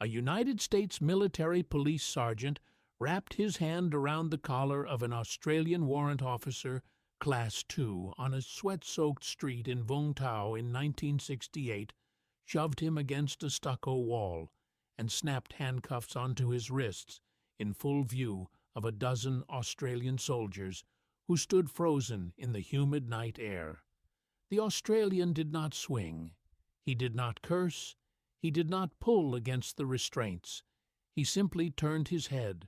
a United States military police sergeant wrapped his hand around the collar of an Australian warrant officer, Class 2, on a sweat-soaked street in Vung Tau in 1968, shoved him against a stucco wall, and snapped handcuffs onto his wrists in full view of a dozen Australian soldiers who stood frozen in the humid night air. The Australian did not swing. He did not curse. He did not pull against the restraints. He simply turned his head,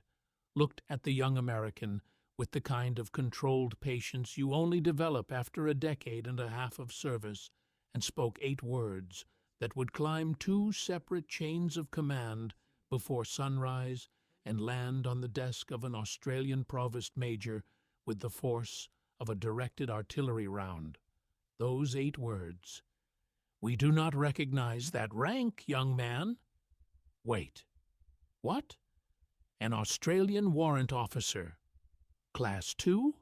looked at the young American with the kind of controlled patience you only develop after a decade and a half of service, and spoke 8 words that would climb 2 separate chains of command before sunrise and land on the desk of an Australian provost major with the force of a directed artillery round. Those 8 words: "We do not recognize that rank, young man." Wait. What? An Australian warrant officer. Class 2?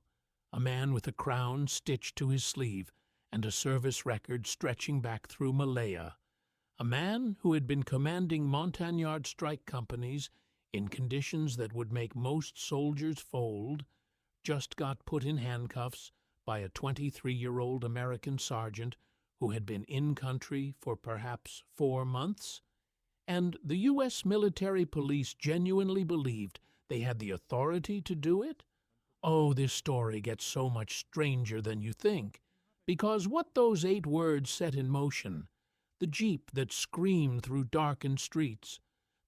A man with a crown stitched to his sleeve and a service record stretching back through Malaya. A man who had been commanding Montagnard strike companies in conditions that would make most soldiers fold, just got put in handcuffs by a 23-year-old American sergeant who had been in country for perhaps 4 months? And the U.S. military police genuinely believed they had the authority to do it? Oh, this story gets so much stranger than you think, because what those 8 words set in motion, the jeep that screamed through darkened streets,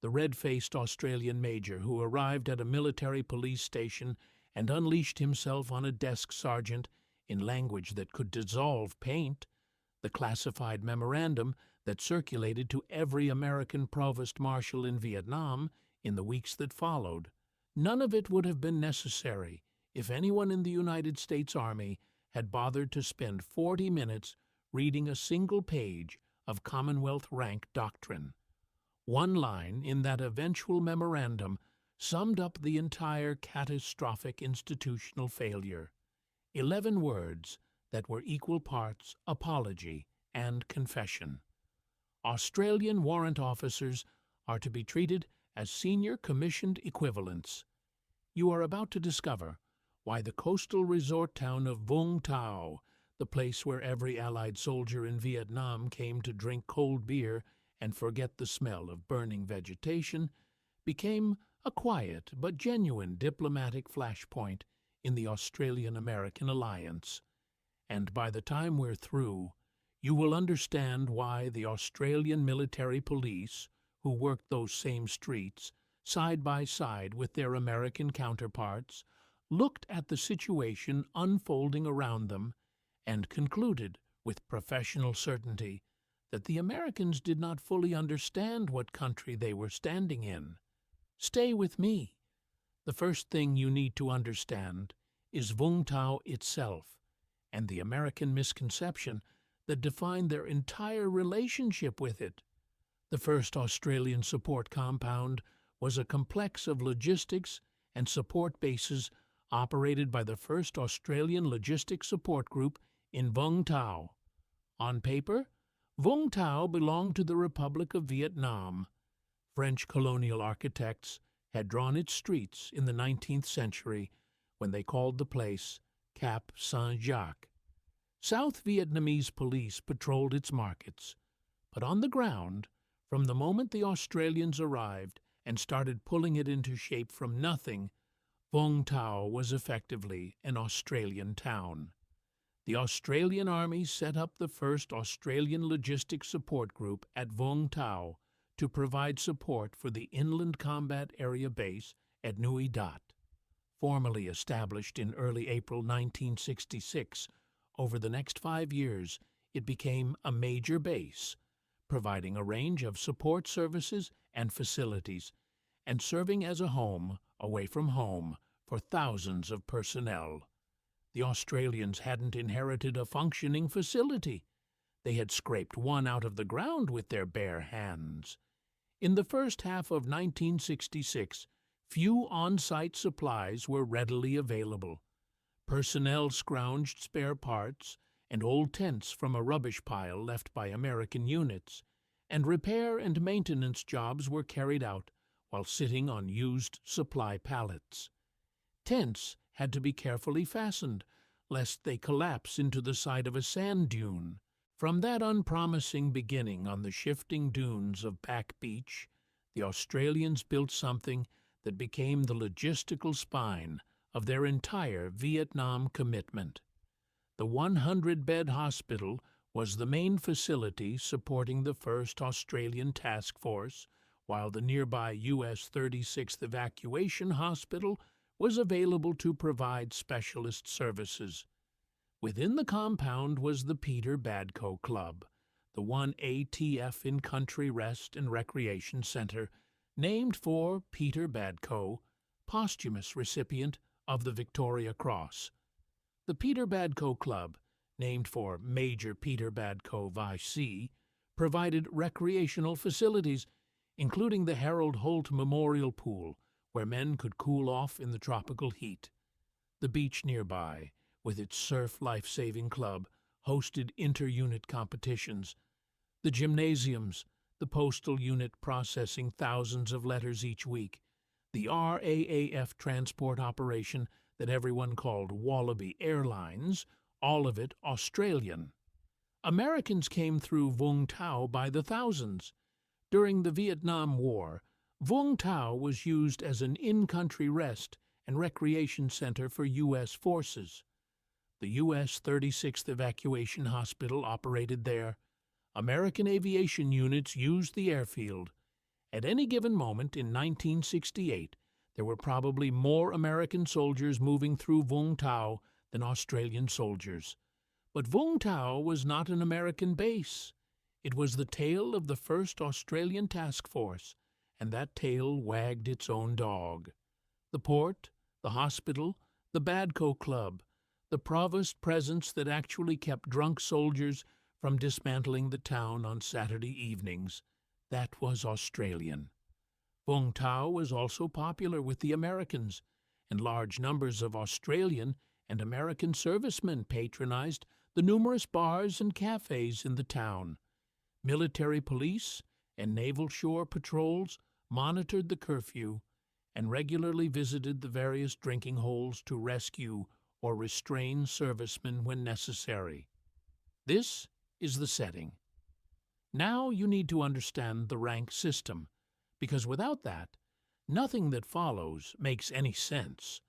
the red-faced Australian major who arrived at a military police station and unleashed himself on a desk sergeant in language that could dissolve paint, the classified memorandum that circulated to every American provost marshal in Vietnam in the weeks that followed. None of it would have been necessary if anyone in the United States Army had bothered to spend 40 minutes reading a single page of Commonwealth rank doctrine. One line in that eventual memorandum summed up the entire catastrophic institutional failure. 11 words that were equal parts apology and confession. Australian warrant officers are to be treated as senior commissioned equivalents. You are about to discover why the coastal resort town of Vung Tau, the place where every Allied soldier in Vietnam came to drink cold beer and forget the smell of burning vegetation, became a quiet but genuine diplomatic flashpoint in the Australian-American alliance. And by the time we're through, you will understand why the Australian military police, who worked those same streets, side by side with their American counterparts, looked at the situation unfolding around them and concluded with professional certainty that the Americans did not fully understand what country they were standing in. Stay with me. The first thing you need to understand is Vung Tau itself and the American misconception that defined their entire relationship with it. The first Australian support compound was a complex of logistics and support bases operated by the 1st Australian Logistics Support Group in Vung Tau. On paper, Vung Tau belonged to the Republic of Vietnam. French colonial architects had drawn its streets in the 19th century when they called the place Cap Saint-Jacques. South Vietnamese police patrolled its markets, but on the ground, from the moment the Australians arrived and started pulling it into shape from nothing, Vung Tau was effectively an Australian town. The Australian Army set up the 1st Australian Logistics Support Group at Vung Tau to provide support for the Inland Combat Area Base at Nui Dat. Formally established in early April 1966, over the next 5 years it became a major base, providing a range of support services and facilities, and serving as a home away from home for thousands of personnel. The Australians hadn't inherited a functioning facility. They had scraped one out of the ground with their bare hands. In the first half of 1966, few on-site supplies were readily available. Personnel scrounged spare parts and old tents from a rubbish pile left by American units, and repair and maintenance jobs were carried out while sitting on used supply pallets. Tents had to be carefully fastened, lest they collapse into the side of a sand dune. From that unpromising beginning on the shifting dunes of Back Beach, the Australians built something that became the logistical spine of their entire Vietnam commitment. The 100-bed hospital was the main facility supporting the 1st Australian Task Force, while the nearby U.S. 36th Evacuation Hospital was available to provide specialist services. Within the compound was the Peter Badco Club, the one ATF in Country Rest and Recreation Center, named for Peter Badco, posthumous recipient of the Victoria Cross. The Peter Badco Club, named for Major Peter Badco V.C., provided recreational facilities, including the Harold Holt Memorial Pool, where men could cool off in the tropical heat. The beach nearby, with its surf life-saving club, hosted inter-unit competitions. The gymnasiums, the postal unit processing thousands of letters each week, the RAAF transport operation that everyone called Wallaby Airlines, all of it Australian. Americans came through Vung Tau by the thousands. During the Vietnam War, Vung Tau was used as an in-country rest and recreation center for U.S. forces. The U.S. 36th Evacuation Hospital operated there. American aviation units used the airfield. At any given moment in 1968, there were probably more American soldiers moving through Vung Tau than Australian soldiers. But Vung Tau was not an American base. It was the tail of the 1st Australian Task Force, and that tail wagged its own dog. The port, the hospital, the Badco Club, the provost presence that actually kept drunk soldiers from dismantling the town on Saturday evenings, that was Australian. Vung Tau was also popular with the Americans, and large numbers of Australian and American servicemen patronized the numerous bars and cafes in the town. Military police and naval shore patrols monitored the curfew and regularly visited the various drinking holes to rescue or restrain servicemen when necessary. This is the setting. Now you need to understand the rank system, because without that, nothing that follows makes any sense.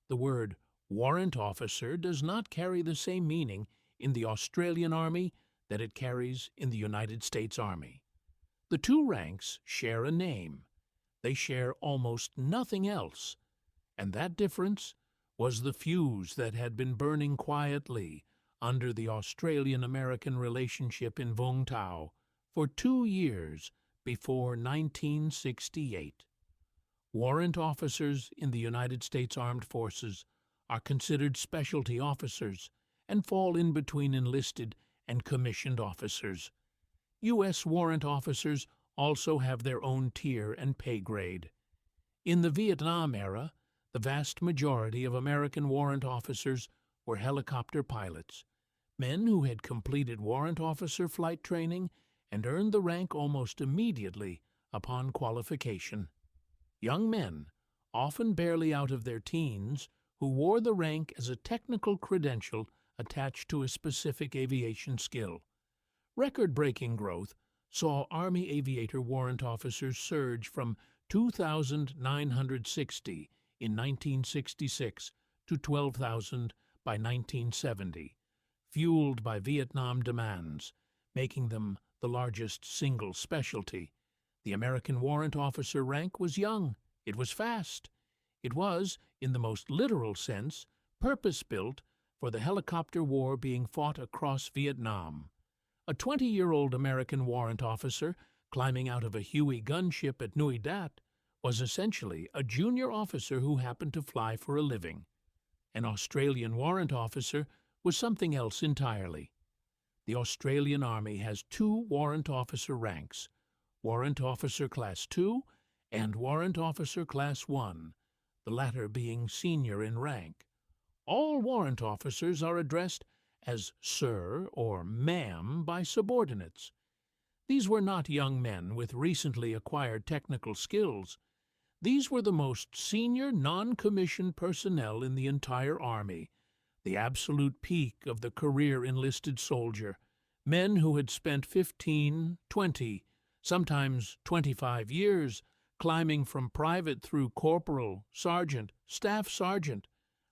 The word warrant officer does not carry the same meaning in the Australian Army that it carries in the United States Army. The two ranks share a name. They share almost nothing else, and that difference was the fuse that had been burning quietly under the Australian-American relationship in Vung Tau for 2 years before 1968. Warrant officers in the United States Armed Forces are considered specialty officers and fall in between enlisted and commissioned officers. U.S. warrant officers also have their own tier and pay grade. In the Vietnam era, the vast majority of American warrant officers were helicopter pilots, men who had completed warrant officer flight training and earned the rank almost immediately upon qualification. Young men, often barely out of their teens, who wore the rank as a technical credential attached to a specific aviation skill. Record-breaking growth saw Army aviator warrant officers surge from 2,960 in 1966 to 12,000 by 1970, fueled by Vietnam demands, making them the largest single specialty. The American warrant officer rank was young, it was fast. It was, in the most literal sense, purpose-built for the helicopter war being fought across Vietnam. A 20-year-old American warrant officer climbing out of a Huey gunship at Nui Dat was essentially a junior officer who happened to fly for a living. An Australian warrant officer was something else entirely. The Australian Army has 2 warrant officer ranks, Warrant Officer Class 2 and Warrant Officer Class 1, the latter being senior in rank. All warrant officers are addressed as Sir or Ma'am by subordinates. These were not young men with recently acquired technical skills. These were the most senior non-commissioned personnel in the entire Army, the absolute peak of the career enlisted soldier, men who had spent 15, 20, sometimes 25 years climbing from private through corporal, sergeant, staff sergeant,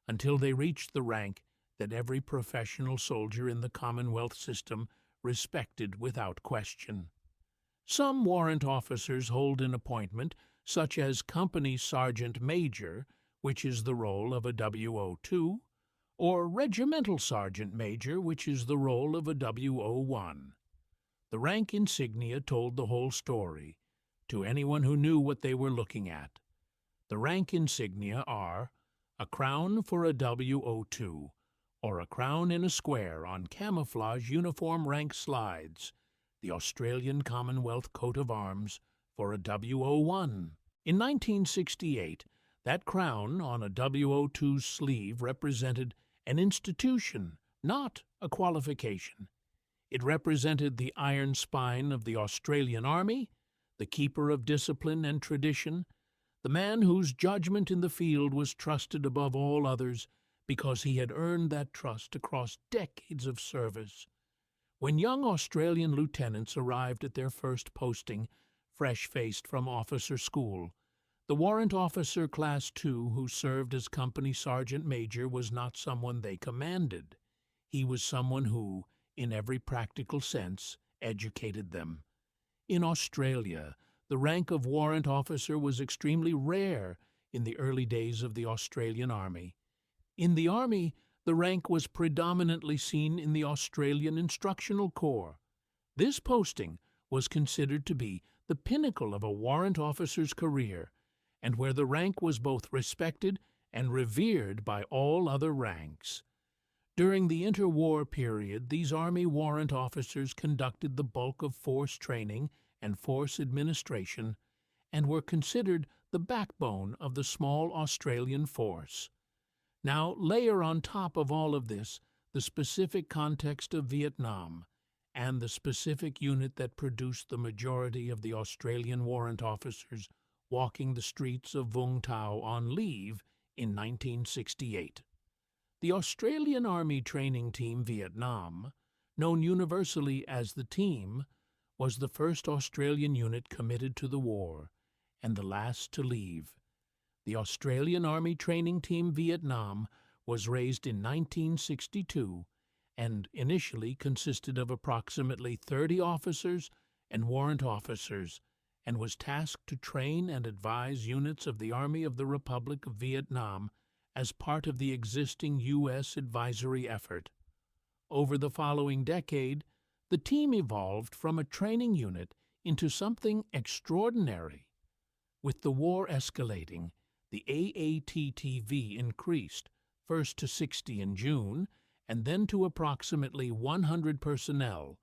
until they reached the rank that every professional soldier in the Commonwealth system respected without question. Some warrant officers hold an appointment such as company sergeant major, which is the role of a WO2, or regimental sergeant major, which is the role of a WO1. The rank insignia told the whole story to anyone who knew what they were looking at. The rank insignia are a crown for a WO2, or a crown in a square on camouflage uniform rank slides, the Australian Commonwealth coat of arms for a WO1. In 1968, that crown on a WO2's sleeve represented an institution, not a qualification. It represented the iron spine of the Australian Army, the keeper of discipline and tradition, the man whose judgment in the field was trusted above all others because he had earned that trust across decades of service. When young Australian lieutenants arrived at their first posting, fresh-faced from officer school, the warrant officer Class 2 who served as company sergeant major was not someone they commanded. He was someone who, in every practical sense, educated them. In Australia, the rank of warrant officer was extremely rare in the early days of the Australian Army. In the Army, the rank was predominantly seen in the Australian Instructional Corps. This posting was considered to be the pinnacle of a warrant officer's career, and where the rank was both respected and revered by all other ranks. During the interwar period, these Army warrant officers conducted the bulk of force training and force administration, and were considered the backbone of the small Australian force. Now layer on top of all of this the specific context of Vietnam, and the specific unit that produced the majority of the Australian warrant officers walking the streets of Vung Tau on leave in 1968. The Australian Army Training Team Vietnam, known universally as the Team, was the first Australian unit committed to the war, and the last to leave. The Australian Army Training Team Vietnam was raised in 1962 and initially consisted of approximately 30 officers and warrant officers, and was tasked to train and advise units of the Army of the Republic of Vietnam as part of the existing U.S. advisory effort. Over the following decade, the team evolved from a training unit into something extraordinary. With the war escalating, the AATTV increased, first to 60 in June, and then to approximately 100 personnel,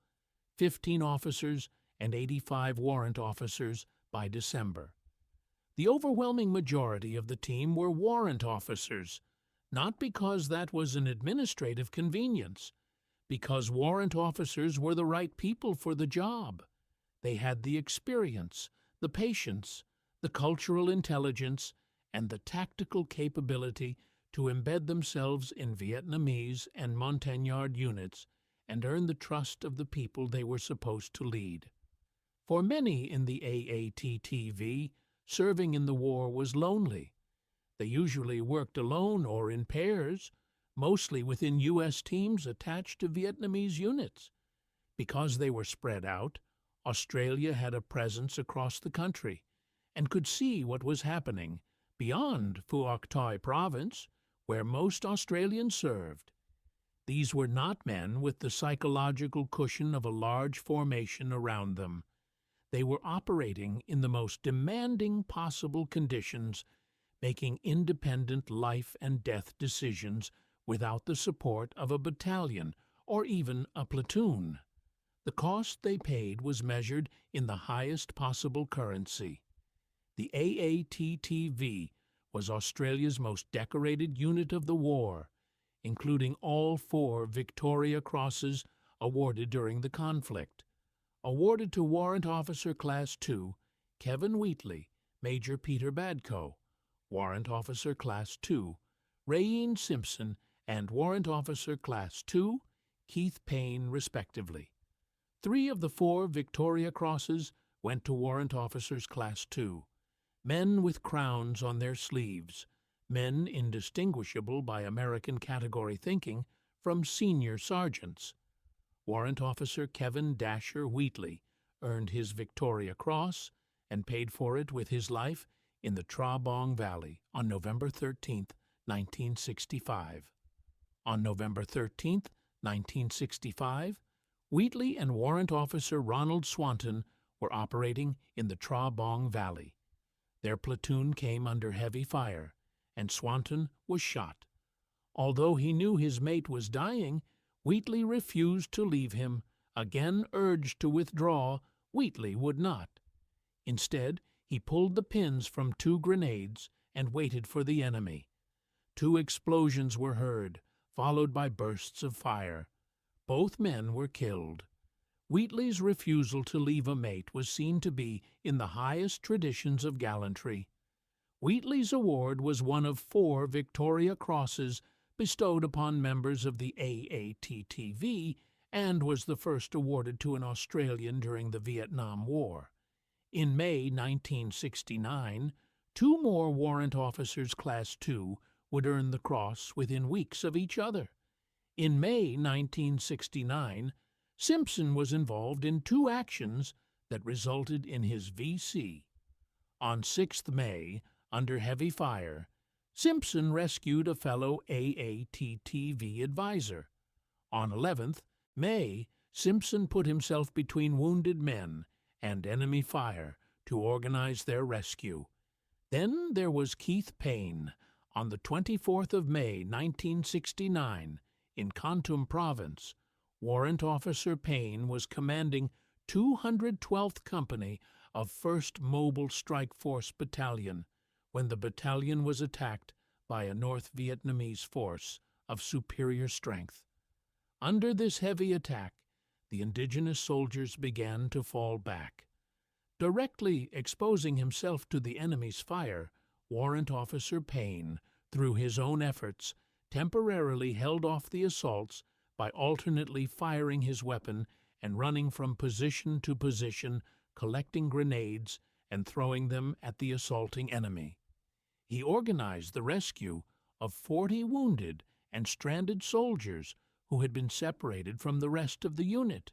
15 officers and 85 warrant officers by December. The overwhelming majority of the team were warrant officers, not because that was an administrative convenience, because warrant officers were the right people for the job. They had the experience, the patience, the cultural intelligence, and the tactical capability to embed themselves in Vietnamese and Montagnard units and earn the trust of the people they were supposed to lead. For many in the AATTV, serving in the war was lonely. They usually worked alone or in pairs, mostly within U.S. teams attached to Vietnamese units. Because they were spread out, Australia had a presence across the country and could see what was happening beyond Phuoc Toi province, where most Australians served. These were not men with the psychological cushion of a large formation around them. They were operating in the most demanding possible conditions, making independent life and death decisions without the support of a battalion or even a platoon. The cost they paid was measured in the highest possible currency. The AATTV was Australia's most decorated unit of the war, including all 4 Victoria Crosses awarded during the conflict. Awarded to Warrant Officer Class 2, Kevin Wheatley, Major Peter Badco. Warrant Officer Class 2, Rayeen Simpson, and Warrant Officer Class 2, Keith Payne, respectively. 3 of the 4 Victoria Crosses went to Warrant Officers Class 2, men with crowns on their sleeves, men indistinguishable by American category thinking from senior sergeants. Warrant Officer Kevin Dasher Wheatley earned his Victoria Cross and paid for it with his life in the Tra-Bong Valley on November 13, 1965. On November 13, 1965, Wheatley and Warrant Officer Ronald Swanton were operating in the Tra-Bong Valley. Their platoon came under heavy fire, and Swanton was shot. Although he knew his mate was dying, Wheatley refused to leave him. Again urged to withdraw, Wheatley would not. Instead, he pulled the pins from 2 grenades and waited for the enemy. 2 explosions were heard, followed by bursts of fire. Both men were killed. Wheatley's refusal to leave a mate was seen to be in the highest traditions of gallantry. Wheatley's award was one of 4 Victoria Crosses bestowed upon members of the AATTV and was the first awarded to an Australian during the Vietnam War. In May 1969, 2 more Warrant Officers Class 2 would earn the cross within weeks of each other. In May 1969, Simpson was involved in 2 actions that resulted in his VC. On 6th May, under heavy fire, Simpson rescued a fellow AATTV advisor. On 11th May, Simpson put himself between wounded men and enemy fire to organize their rescue. Then there was Keith Payne. On the 24th of May, 1969, in Kontum Province, Warrant Officer Payne was commanding 212th Company of 1st Mobile Strike Force Battalion when the battalion was attacked by a North Vietnamese force of superior strength. Under this heavy attack, the indigenous soldiers began to fall back. Directly exposing himself to the enemy's fire, Warrant Officer Payne, through his own efforts, temporarily held off the assaults by alternately firing his weapon and running from position to position, collecting grenades and throwing them at the assaulting enemy. He organized the rescue of 40 wounded and stranded soldiers who had been separated from the rest of the unit.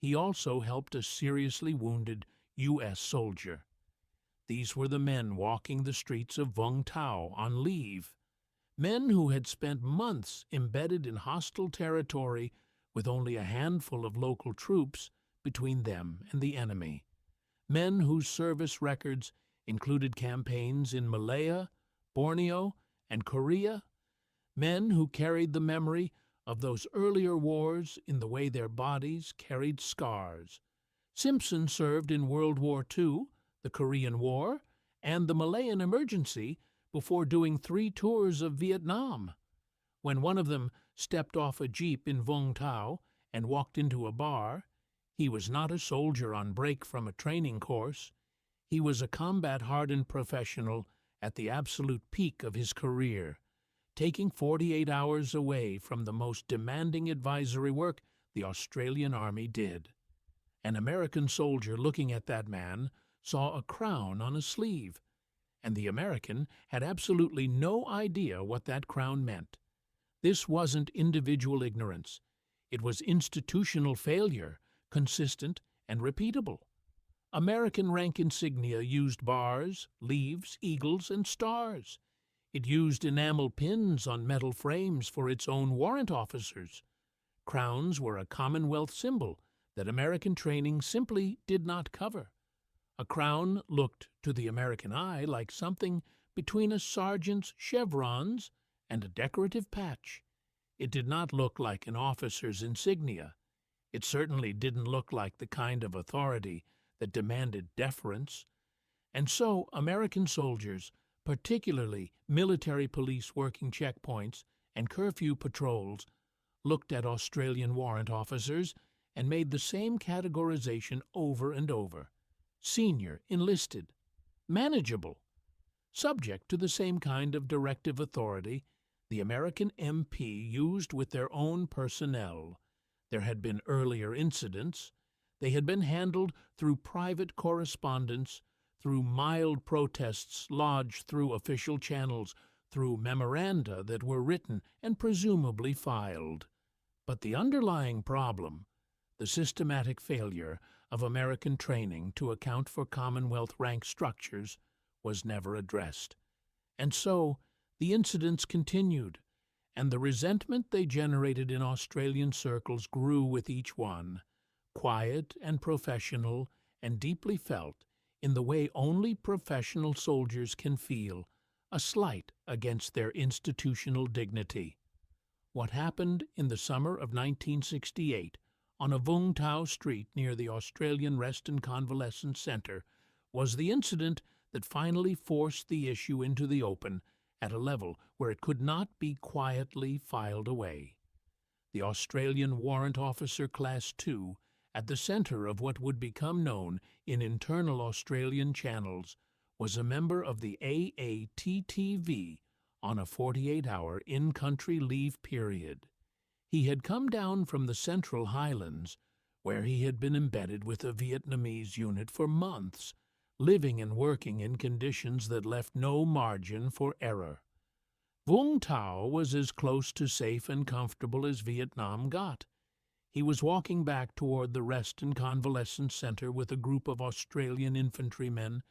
He also helped a seriously wounded U.S. soldier. These were the men walking the streets of Vung Tau on leave, men who had spent months embedded in hostile territory with only a handful of local troops between them and the enemy, men whose service records included campaigns in Malaya, Borneo, and Korea, men who carried the memory of those earlier wars in the way their bodies carried scars. Simpson served in World War II, the Korean War, and the Malayan Emergency before doing 3 tours of Vietnam. When one of them stepped off a jeep in Vung Tau and walked into a bar, he was not a soldier on break from a training course. He was a combat-hardened professional at the absolute peak of his career, taking 48 hours away from the most demanding advisory work the Australian Army did. An American soldier looking at that man saw a crown on a sleeve, and the American had absolutely no idea what that crown meant. This wasn't individual ignorance. It was institutional failure, consistent and repeatable. American rank insignia used bars, leaves, eagles, and stars. It used enamel pins on metal frames for its own warrant officers. Crowns were a Commonwealth symbol that American training simply did not cover. A crown looked, to the American eye, like something between a sergeant's chevrons and a decorative patch. It did not look like an officer's insignia. It certainly didn't look like the kind of authority that demanded deference. And so American soldiers, particularly military police working checkpoints and curfew patrols, looked at Australian warrant officers and made the same categorization over and over. Senior, enlisted, manageable, subject to the same kind of directive authority the American MP used with their own personnel. There had been earlier incidents. They had been handled through private correspondence, through mild protests lodged through official channels, through memoranda that were written and presumably filed. But the underlying problem, the systematic failure of American training to account for Commonwealth rank structures, was never addressed. And so the incidents continued, and the resentment they generated in Australian circles grew with each one, quiet and professional and deeply felt in the way only professional soldiers can feel, a slight against their institutional dignity. What happened in the summer of 1968 on a Vung Tau street near the Australian Rest and Convalescence Centre was the incident that finally forced the issue into the open at a level where it could not be quietly filed away. The Australian Warrant Officer Class 2, at the centre of what would become known in internal Australian channels, was a member of the AATTV on a 48-hour in-country leave period. He had come down from the Central Highlands, where he had been embedded with a Vietnamese unit for months, living and working in conditions that left no margin for error. Vung Tau was as close to safe and comfortable as Vietnam got. He was walking back toward the Rest and Convalescence Centre with a group of Australian infantrymen,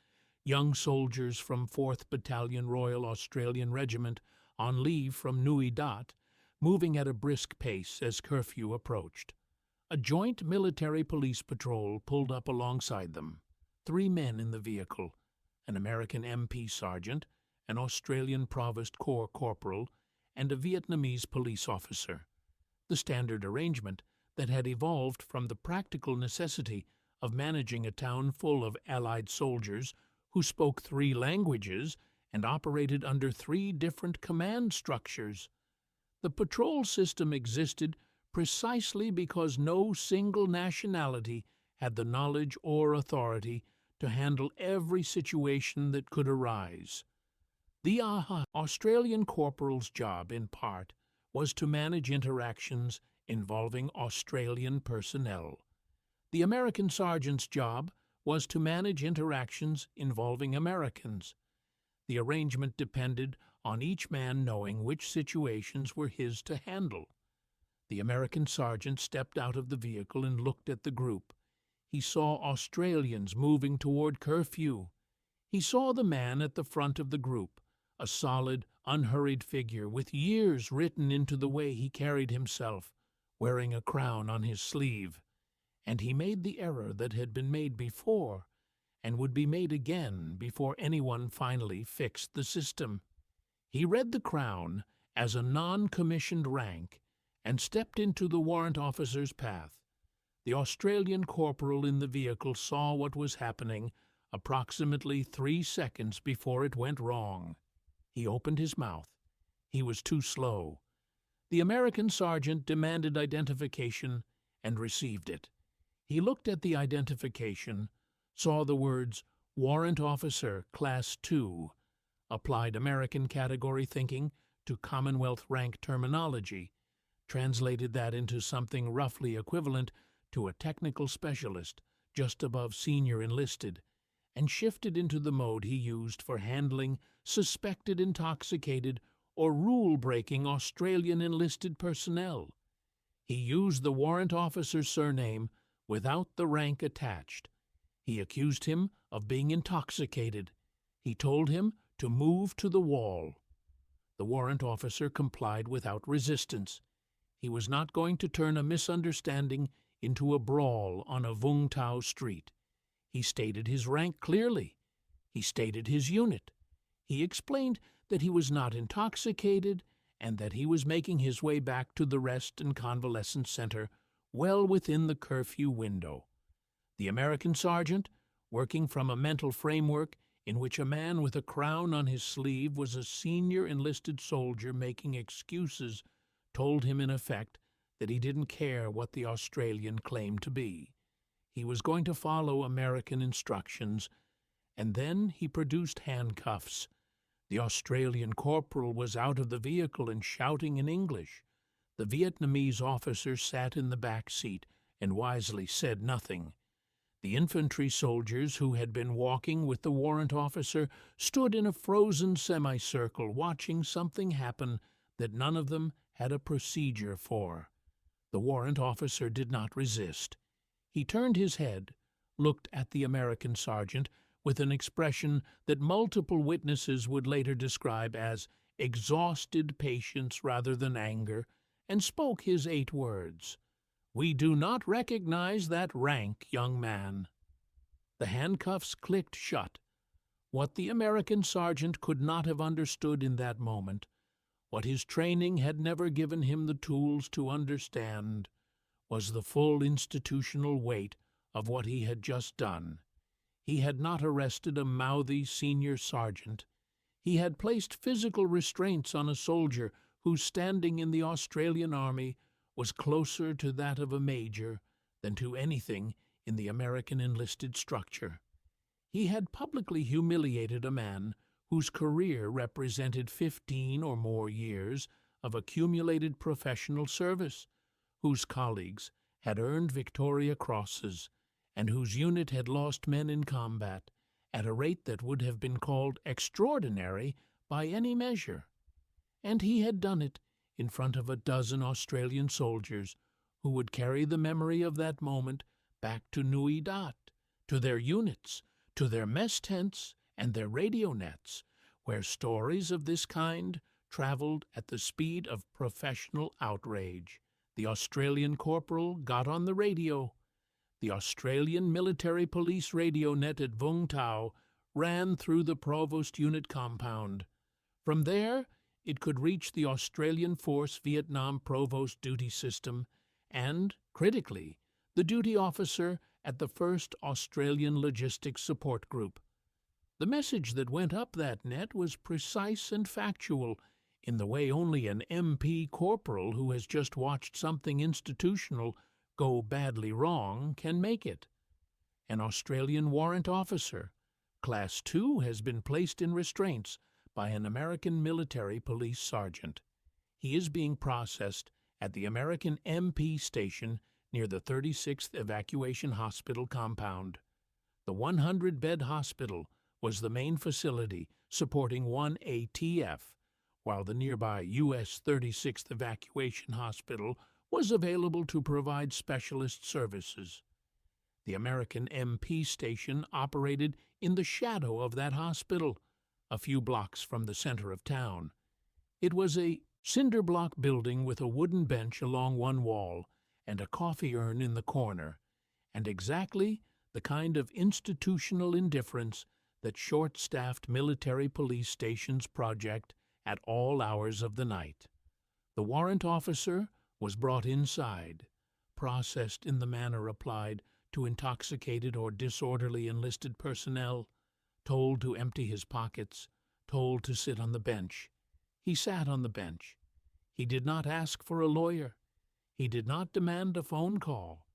young soldiers from 4th Battalion Royal Australian Regiment on leave from Nui Dat, moving at a brisk pace as curfew approached. A joint military police patrol pulled up alongside them. 3 men in the vehicle, an American MP sergeant, an Australian Provost Corps corporal, and a Vietnamese police officer. The standard arrangement that had evolved from the practical necessity of managing a town full of Allied soldiers who spoke 3 languages and operated under 3 different command structures. The patrol system existed precisely because no single nationality had the knowledge or authority to handle every situation that could arise. The Australian corporal's job, in part, was to manage interactions involving Australian personnel. The American sergeant's job was to manage interactions involving Americans. The arrangement depended on each man knowing which situations were his to handle. The American sergeant stepped out of the vehicle and looked at the group. He saw Australians moving toward curfew. He saw the man at the front of the group, a solid, unhurried figure with years written into the way he carried himself, wearing a crown on his sleeve. And he made the error that had been made before, and would be made again before anyone finally fixed the system. He read the crown as a non-commissioned rank and stepped into the warrant officer's path. The Australian corporal in the vehicle saw what was happening approximately 3 seconds before it went wrong. He opened his mouth. He was too slow. The American sergeant demanded identification and received it. He looked at the identification, saw the words Warrant Officer Class 2, applied American category thinking to Commonwealth rank terminology, translated that into something roughly equivalent to a technical specialist just above senior enlisted, and shifted into the mode he used for handling suspected intoxicated or rule-breaking Australian enlisted personnel. He used the warrant officer's surname without the rank attached. He accused him of being intoxicated. He told him to move to the wall. The warrant officer complied without resistance. He was not going to turn a misunderstanding into a brawl on a Vung Tau street. He stated his rank clearly. He stated his unit. He explained that he was not intoxicated and that he was making his way back to the Rest and Convalescence Centre well within the curfew window. The American sergeant, working from a mental framework in which a man with a crown on his sleeve was a senior enlisted soldier making excuses, told him in effect that he didn't care what the Australian claimed to be. He was going to follow American instructions, and then he produced handcuffs. The Australian corporal was out of the vehicle and shouting in English. The Vietnamese officer sat in the back seat and wisely said nothing. The infantry soldiers who had been walking with the warrant officer stood in a frozen semicircle watching something happen that none of them had a procedure for. The warrant officer did not resist. He turned his head, looked at the American sergeant with an expression that multiple witnesses would later describe as exhausted patience rather than anger, and spoke his 8 words. "We do not recognize that rank, young man." The handcuffs clicked shut. What the American sergeant could not have understood in that moment, what his training had never given him the tools to understand, was the full institutional weight of what he had just done. He had not arrested a mouthy senior sergeant. He had placed physical restraints on a soldier whose standing in the Australian Army was closer to that of a major than to anything in the American enlisted structure. He had publicly humiliated a man whose career represented 15 or more years of accumulated professional service, whose colleagues had earned Victoria Crosses, and whose unit had lost men in combat at a rate that would have been called extraordinary by any measure. And he had done it in front of a dozen Australian soldiers who would carry the memory of that moment back to Nui Dat, to their units, to their mess tents and their radio nets, where stories of this kind traveled at the speed of professional outrage. The Australian corporal got on the radio. The Australian military police radio net at Vung Tau ran through the Provost Unit compound. From there, it could reach the Australian Force Vietnam Provost duty system and, critically, the duty officer at the 1st Australian Logistics Support Group. The message that went up that net was precise and factual, in the way only an MP corporal who has just watched something institutional go badly wrong can make it. An Australian warrant officer, Class 2, has been placed in restraints by an American military police sergeant. He is being processed at the American MP station near the 36th Evacuation Hospital compound. The 100-bed hospital was the main facility supporting 1 ATF, while the nearby U.S. 36th Evacuation Hospital was available to provide specialist services. The American MP station operated in the shadow of that hospital, a few blocks from the center of town. It was a cinder-block building with a wooden bench along one wall and a coffee urn in the corner, and exactly the kind of institutional indifference that short-staffed military police stations project at all hours of the night. The warrant officer was brought inside, processed in the manner applied to intoxicated or disorderly enlisted personnel, told to empty his pockets, told to sit on the bench. He sat on the bench. He did not ask for a lawyer. He did not demand a phone call.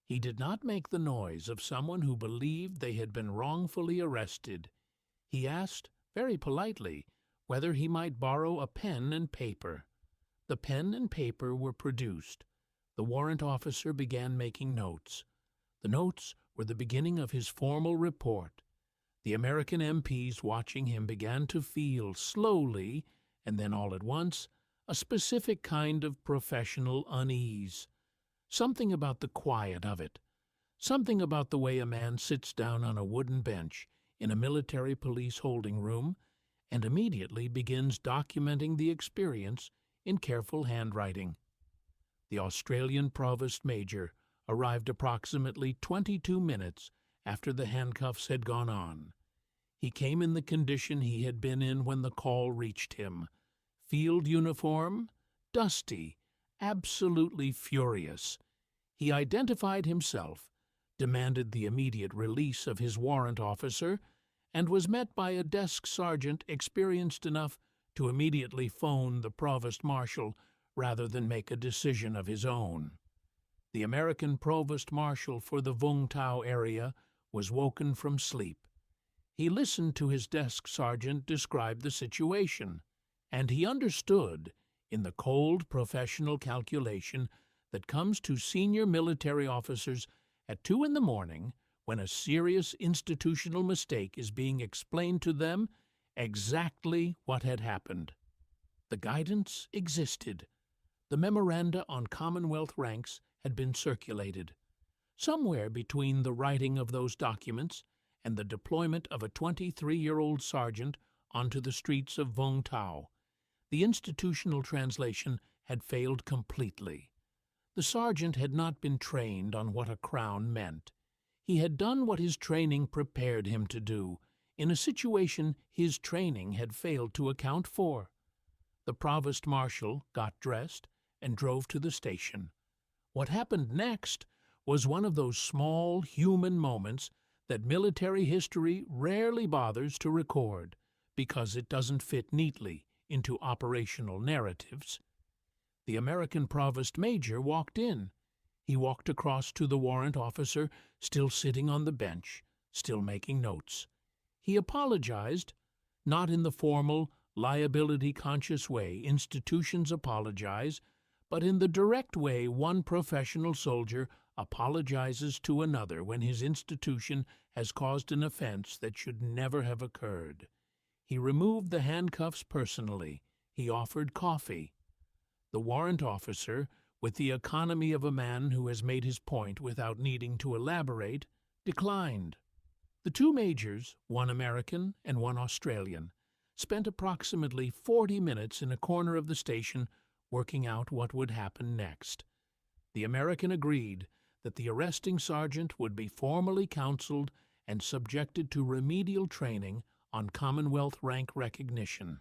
He did not make the noise of someone who believed they had been wrongfully arrested. He asked, very politely, whether he might borrow a pen and paper. The pen and paper were produced. The warrant officer began making notes. The notes were the beginning of his formal report. The American MPs watching him began to feel, slowly, and then all at once, a specific kind of professional unease. Something about the quiet of it. Something about the way a man sits down on a wooden bench in a military police holding room and immediately begins documenting the experience in careful handwriting. The Australian Provost Major arrived approximately 22 minutes after the handcuffs had gone on. He came in the condition he had been in when the call reached him. Field uniform, dusty, absolutely furious. He identified himself, demanded the immediate release of his warrant officer, and was met by a desk sergeant experienced enough to immediately phone the provost marshal, rather than make a decision of his own. The American provost marshal for the Vung Tau area was woken from sleep. He listened to his desk sergeant describe the situation, and he understood, in the cold professional calculation that comes to senior military officers at 2 in the morning, when a serious institutional mistake is being explained to them, exactly what had happened. The guidance existed. The memoranda on Commonwealth ranks had been circulated. Somewhere between the writing of those documents and the deployment of a 23-year-old sergeant onto the streets of Vung Tau, the institutional translation had failed completely. The sergeant had not been trained on what a crown meant. He had done what his training prepared him to do, in a situation his training had failed to account for. The provost marshal got dressed and drove to the station. What happened next was one of those small human moments that military history rarely bothers to record because it doesn't fit neatly into operational narratives. The American provost major walked in. He walked across to the warrant officer, still sitting on the bench, still making notes. He apologized, not in the formal, liability-conscious way institutions apologize, but in the direct way one professional soldier apologizes to another when his institution has caused an offense that should never have occurred. He removed the handcuffs personally. He offered coffee. The warrant officer, with the economy of a man who has made his point without needing to elaborate, declined. The two majors, one American and one Australian, spent approximately 40 minutes in a corner of the station working out what would happen next. The American agreed that the arresting sergeant would be formally counseled and subjected to remedial training on Commonwealth rank recognition.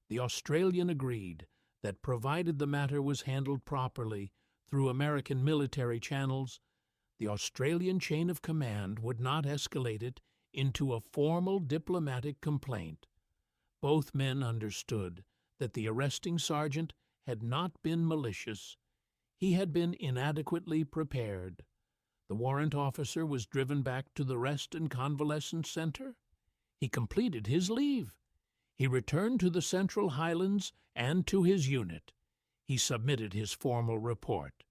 The Australian agreed that provided the matter was handled properly through American military channels, the Australian chain of command would not escalate it into a formal diplomatic complaint. Both men understood that the arresting sergeant had not been malicious. He had been inadequately prepared. The warrant officer was driven back to the Rest and Convalescence Center. He completed his leave. He returned to the Central Highlands and to his unit. He submitted his formal report.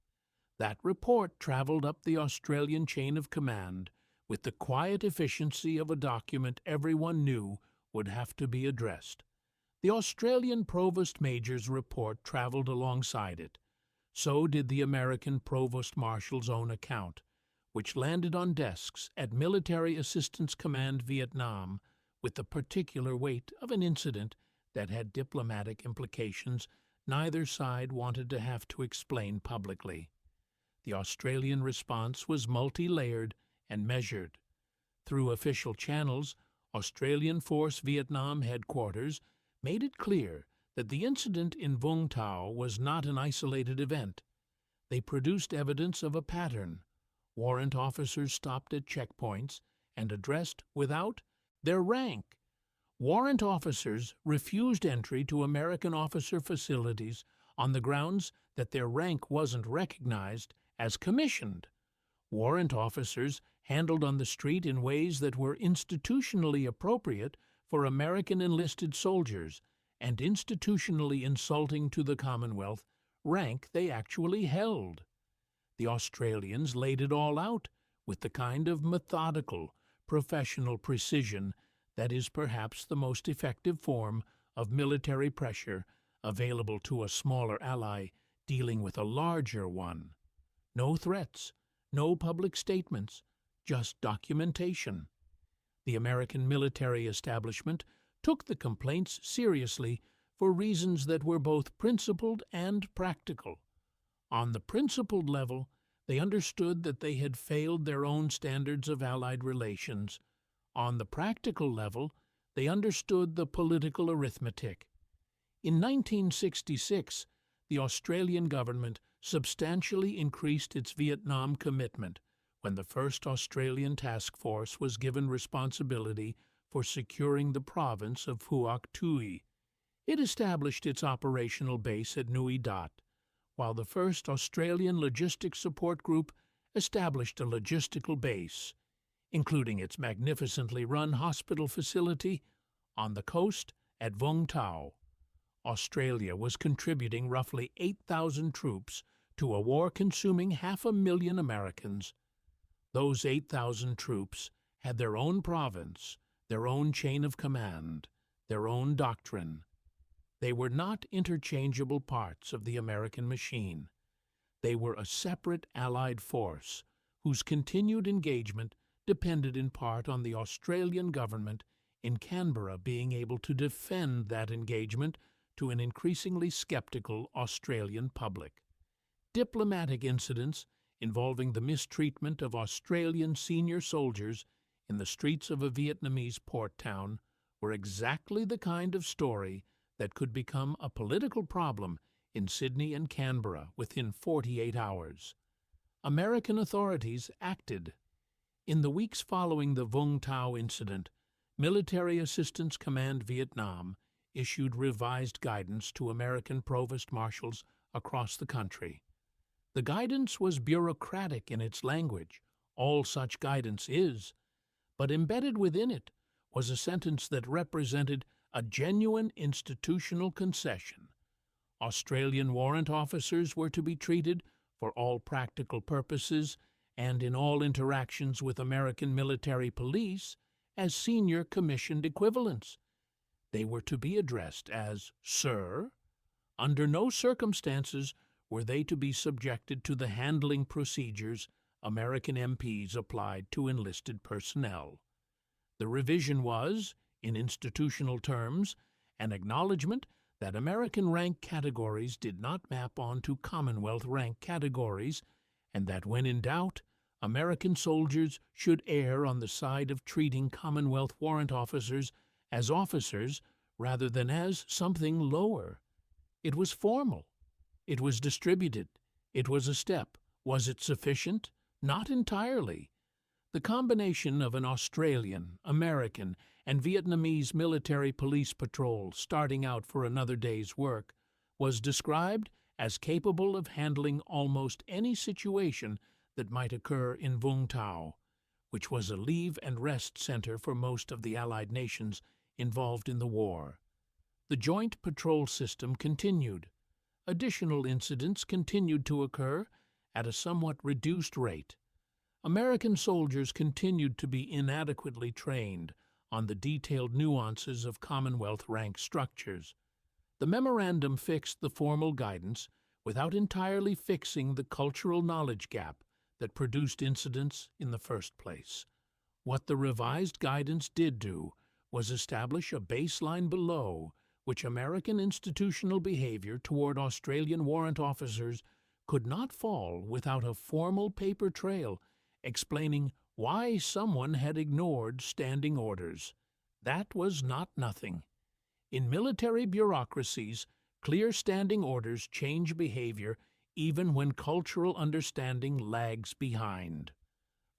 That report traveled up the Australian chain of command with the quiet efficiency of a document everyone knew would have to be addressed. The Australian Provost Major's report traveled alongside it. So did the American Provost Marshal's own account, which landed on desks at Military Assistance Command Vietnam with the particular weight of an incident that had diplomatic implications neither side wanted to have to explain publicly. The Australian response was multi-layered and measured. Through official channels, Australian Force Vietnam Headquarters made it clear that the incident in Vung Tau was not an isolated event. They produced evidence of a pattern. Warrant officers stopped at checkpoints and addressed, without their rank. Warrant officers refused entry to American officer facilities on the grounds that their rank wasn't recognized as commissioned. Warrant officers handled on the street in ways that were institutionally appropriate for American enlisted soldiers and institutionally insulting to the Commonwealth rank they actually held. The Australians laid it all out with the kind of methodical, professional precision that is perhaps the most effective form of military pressure available to a smaller ally dealing with a larger one. No threats, no public statements, just documentation. The American military establishment took the complaints seriously for reasons that were both principled and practical. On the principled level, they understood that they had failed their own standards of Allied relations. On the practical level, they understood the political arithmetic. In 1966, the Australian government substantially increased its Vietnam commitment when the first Australian task force was given responsibility for securing the province of Phuoc Tuy. It established its operational base at Nui Dat, while the 1st Australian Logistics Support Group established a logistical base, including its magnificently run hospital facility on the coast at Vung Tau. Australia was contributing roughly 8,000 troops to a war consuming 500,000 Americans. Those 8,000 troops had their own province, their own chain of command, their own doctrine. They were not interchangeable parts of the American machine. They were a separate Allied force whose continued engagement depended in part on the Australian government in Canberra being able to defend that engagement to an increasingly skeptical Australian public. Diplomatic incidents involving the mistreatment of Australian senior soldiers in the streets of a Vietnamese port town were exactly the kind of story that could become a political problem in Sydney and Canberra within 48 hours. American authorities acted. In the weeks following the Vung Tau incident, Military Assistance Command Vietnam issued revised guidance to American provost marshals across the country. The guidance was bureaucratic in its language, all such guidance is, but embedded within it was a sentence that represented a genuine institutional concession. Australian warrant officers were to be treated, for all practical purposes and in all interactions with American military police, as senior commissioned equivalents. They were to be addressed as Sir. Under no circumstances were they to be subjected to the handling procedures American MPs applied to enlisted personnel. The revision was, in institutional terms, an acknowledgement that American rank categories did not map onto Commonwealth rank categories, and that when in doubt, American soldiers should err on the side of treating Commonwealth warrant officers as officers rather than as something lower. It was formal. It was distributed. It was a step. Was it sufficient? Not entirely. The combination of an Australian, American, and Vietnamese military police patrol starting out for another day's work was described as capable of handling almost any situation that might occur in Vung Tau, which was a leave and rest center for most of the Allied nations involved in the war. The joint patrol system continued. Additional incidents continued to occur at a somewhat reduced rate. American soldiers continued to be inadequately trained on the detailed nuances of Commonwealth rank structures. The memorandum fixed the formal guidance without entirely fixing the cultural knowledge gap that produced incidents in the first place. What the revised guidance did do was establish a baseline below which American institutional behavior toward Australian warrant officers could not fall without a formal paper trail explaining why someone had ignored standing orders. That was not nothing. In military bureaucracies, clear standing orders change behavior even when cultural understanding lags behind.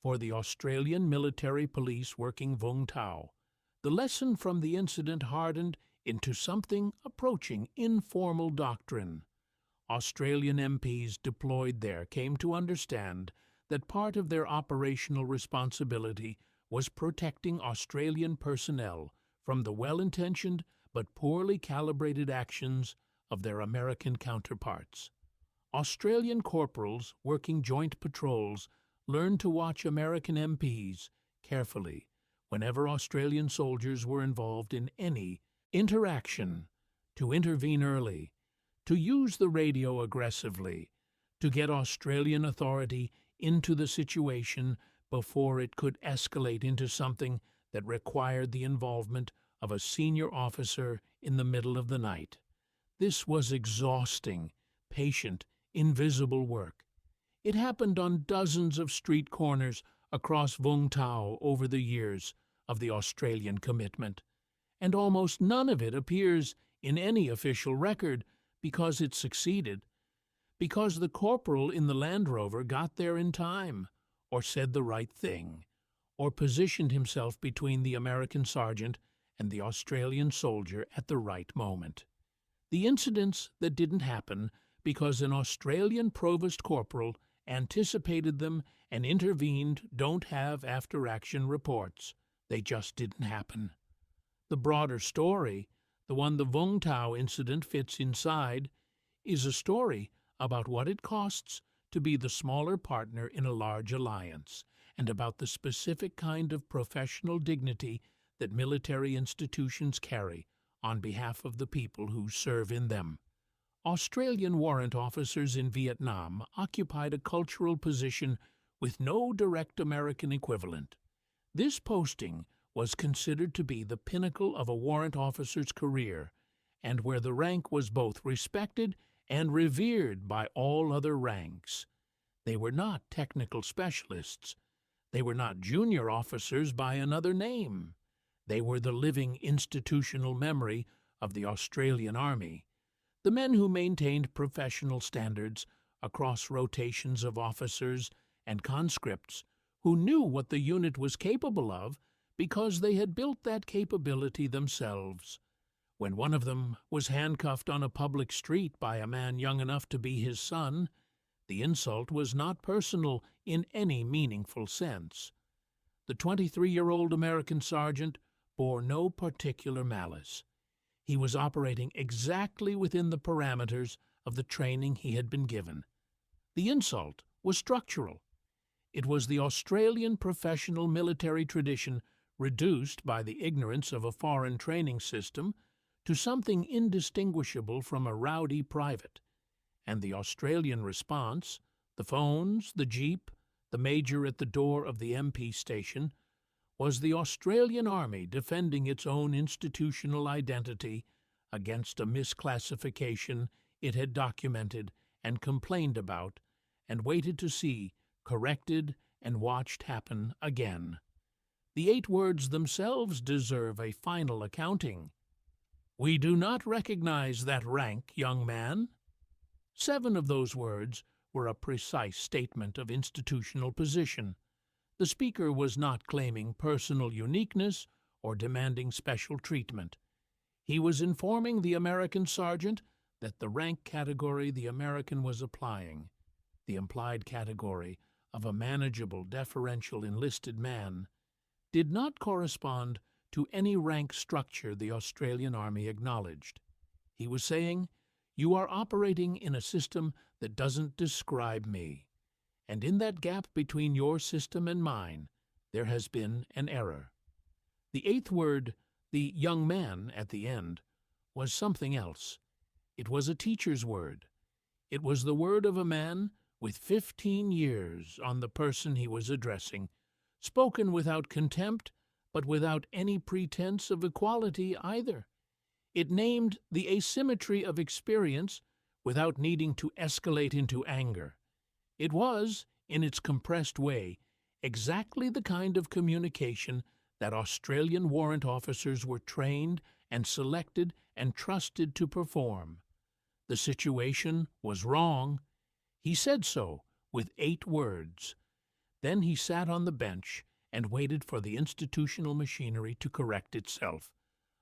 For the Australian military police working Vung Tau, the lesson from the incident hardened into something approaching informal doctrine. Australian MPs deployed there came to understand that part of their operational responsibility was protecting Australian personnel from the well-intentioned but poorly calibrated actions of their American counterparts. Australian corporals working joint patrols learned to watch American MPs carefully whenever Australian soldiers were involved in any interaction, to intervene early, to use the radio aggressively, to get Australian authority into the situation before it could escalate into something that required the involvement of a senior officer in the middle of the night. This was exhausting, patient, invisible work. It happened on dozens of street corners across Vung Tau over the years of the Australian commitment, and almost none of it appears in any official record because it succeeded, because the corporal in the Land Rover got there in time, or said the right thing, or positioned himself between the American sergeant and the Australian soldier at the right moment. The incidents that didn't happen because an Australian provost corporal anticipated them and intervened don't have after-action reports. They just didn't happen. The broader story, the one the Vung Tau incident fits inside, is a story about what it costs to be the smaller partner in a large alliance, and about the specific kind of professional dignity that military institutions carry on behalf of the people who serve in them. Australian warrant officers in Vietnam occupied a cultural position with no direct American equivalent. This posting was considered to be the pinnacle of a warrant officer's career, and where the rank was both respected and revered by all other ranks. They were not technical specialists. They were not junior officers by another name. They were the living institutional memory of the Australian Army, the men who maintained professional standards across rotations of officers and conscripts who knew what the unit was capable of because they had built that capability themselves. When one of them was handcuffed on a public street by a man young enough to be his son, the insult was not personal in any meaningful sense. The 23-year-old American sergeant bore no particular malice. He was operating exactly within the parameters of the training he had been given. The insult was structural. It was the Australian professional military tradition reduced by the ignorance of a foreign training system to something indistinguishable from a rowdy private. And the Australian response, the phones, the jeep, the major at the door of the MP station, was the Australian Army defending its own institutional identity against a misclassification it had documented and complained about and waited to see corrected and watched happen again. The 8 words themselves deserve a final accounting. "We do not recognize that rank, young man." 7 of those words were a precise statement of institutional position. The speaker was not claiming personal uniqueness or demanding special treatment. He was informing the American sergeant that the rank category the American was applying, the implied category of a manageable, deferential enlisted man, did not correspond to any rank structure the Australian Army acknowledged. He was saying, "You are operating in a system that doesn't describe me, and in that gap between your system and mine, there has been an error." The 8th word, the young man at the end, was something else. It was a teacher's word. It was the word of a man with 15 years on the person he was addressing, spoken without contempt, but without any pretense of equality either. It named the asymmetry of experience without needing to escalate into anger. It was, in its compressed way, exactly the kind of communication that Australian warrant officers were trained and selected and trusted to perform. The situation was wrong. He said so with 8 words. Then he sat on the bench and waited for the institutional machinery to correct itself.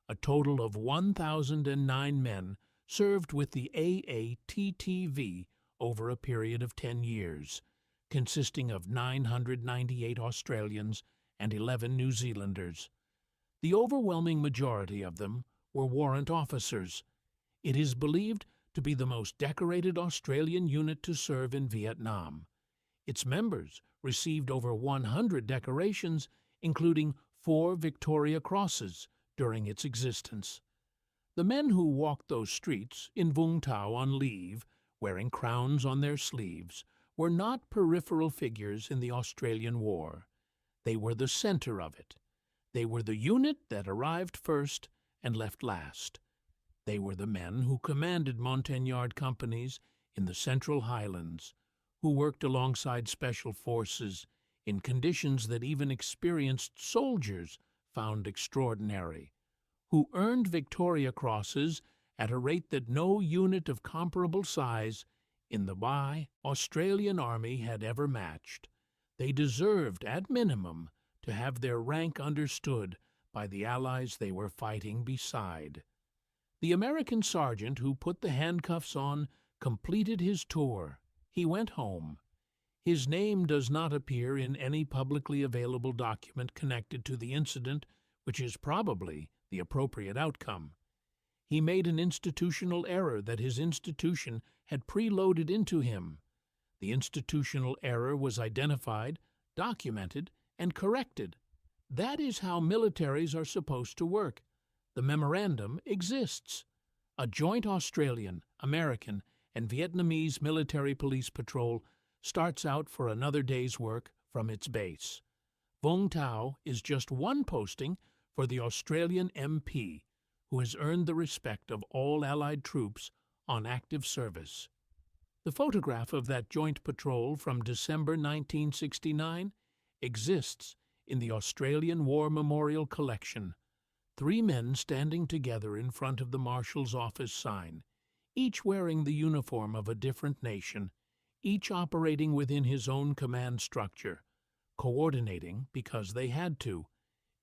A total of 1,009 men served with the AATTV over a period of 10 years, consisting of 998 Australians and 11 New Zealanders. The overwhelming majority of them were warrant officers. It is believed to be the most decorated Australian unit to serve in Vietnam. Its members received over 100 decorations, including 4 Victoria Crosses, during its existence. The men who walked those streets in Vung Tau on leave, wearing crowns on their sleeves, were not peripheral figures in the Australian War. They were the center of it. They were the unit that arrived first and left last. They were the men who commanded Montagnard companies in the Central Highlands, who worked alongside special forces in conditions that even experienced soldiers found extraordinary, who earned Victoria Crosses at a rate that no unit of comparable size in the Australian Army had ever matched. They deserved, at minimum, to have their rank understood by the allies they were fighting beside. The American sergeant who put the handcuffs on completed his tour. He went home. His name does not appear in any publicly available document connected to the incident, which is probably the appropriate outcome. He made an institutional error that his institution had preloaded into him. The institutional error was identified, documented, and corrected. That is how militaries are supposed to work. The memorandum exists. A joint Australian, American, and Vietnamese military police patrol starts out for another day's work from its base. Vung Tau is just one posting for the Australian MP, who has earned the respect of all Allied troops on active service. The photograph of that joint patrol from December 1969 exists in the Australian War Memorial Collection. 3 men standing together in front of the Marshal's office sign, each wearing the uniform of a different nation, each operating within his own command structure, coordinating because they had to,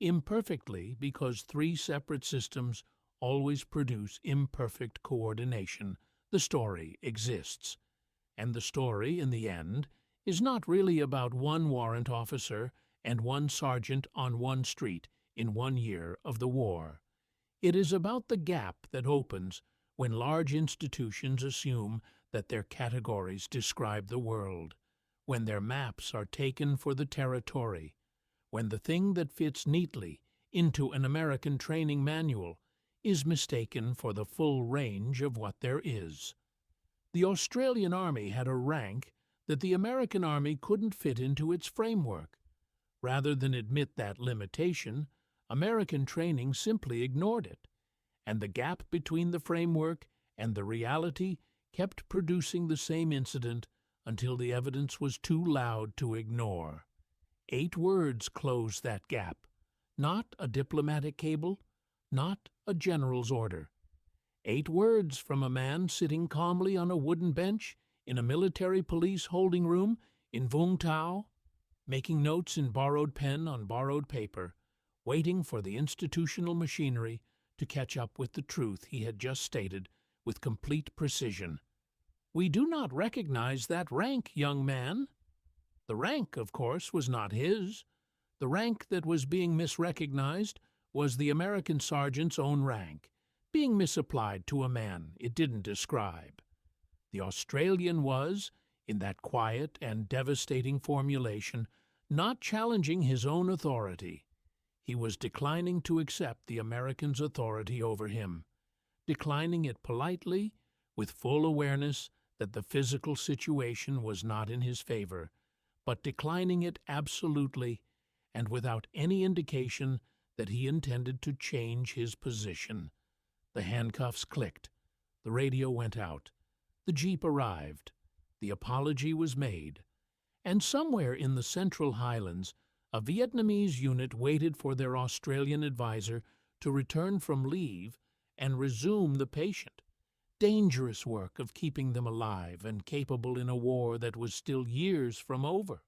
imperfectly because 3 separate systems always produce imperfect coordination. The story exists. And the story, in the end, is not really about one warrant officer and one sergeant on one street in 1 year of the war. It is about the gap that opens when large institutions assume that their categories describe the world, when their maps are taken for the territory, when the thing that fits neatly into an American training manual is mistaken for the full range of what there is. The Australian Army had a rank that the American Army couldn't fit into its framework. Rather than admit that limitation, American training simply ignored it, and the gap between the framework and the reality kept producing the same incident until the evidence was too loud to ignore. 8 words closed that gap, not a diplomatic cable, not a general's order. 8 words from a man sitting calmly on a wooden bench in a military police holding room in Vung Tau, making notes in borrowed pen on borrowed paper, waiting for the institutional machinery to catch up with the truth he had just stated with complete precision. "We do not recognize that rank, young man." The rank, of course, was not his. The rank that was being misrecognized was the American sergeant's own rank, being misapplied to a man it didn't describe. The Australian was, in that quiet and devastating formulation, not challenging his own authority. He was declining to accept the American's authority over him, declining it politely, with full awareness that the physical situation was not in his favor, but declining it absolutely and without any indication that he intended to change his position. The handcuffs clicked. The radio went out. The jeep arrived. The apology was made. And somewhere in the Central Highlands, a Vietnamese unit waited for their Australian advisor to return from leave and resume the patient. Dangerous work of keeping them alive and capable in a war that was still years from over.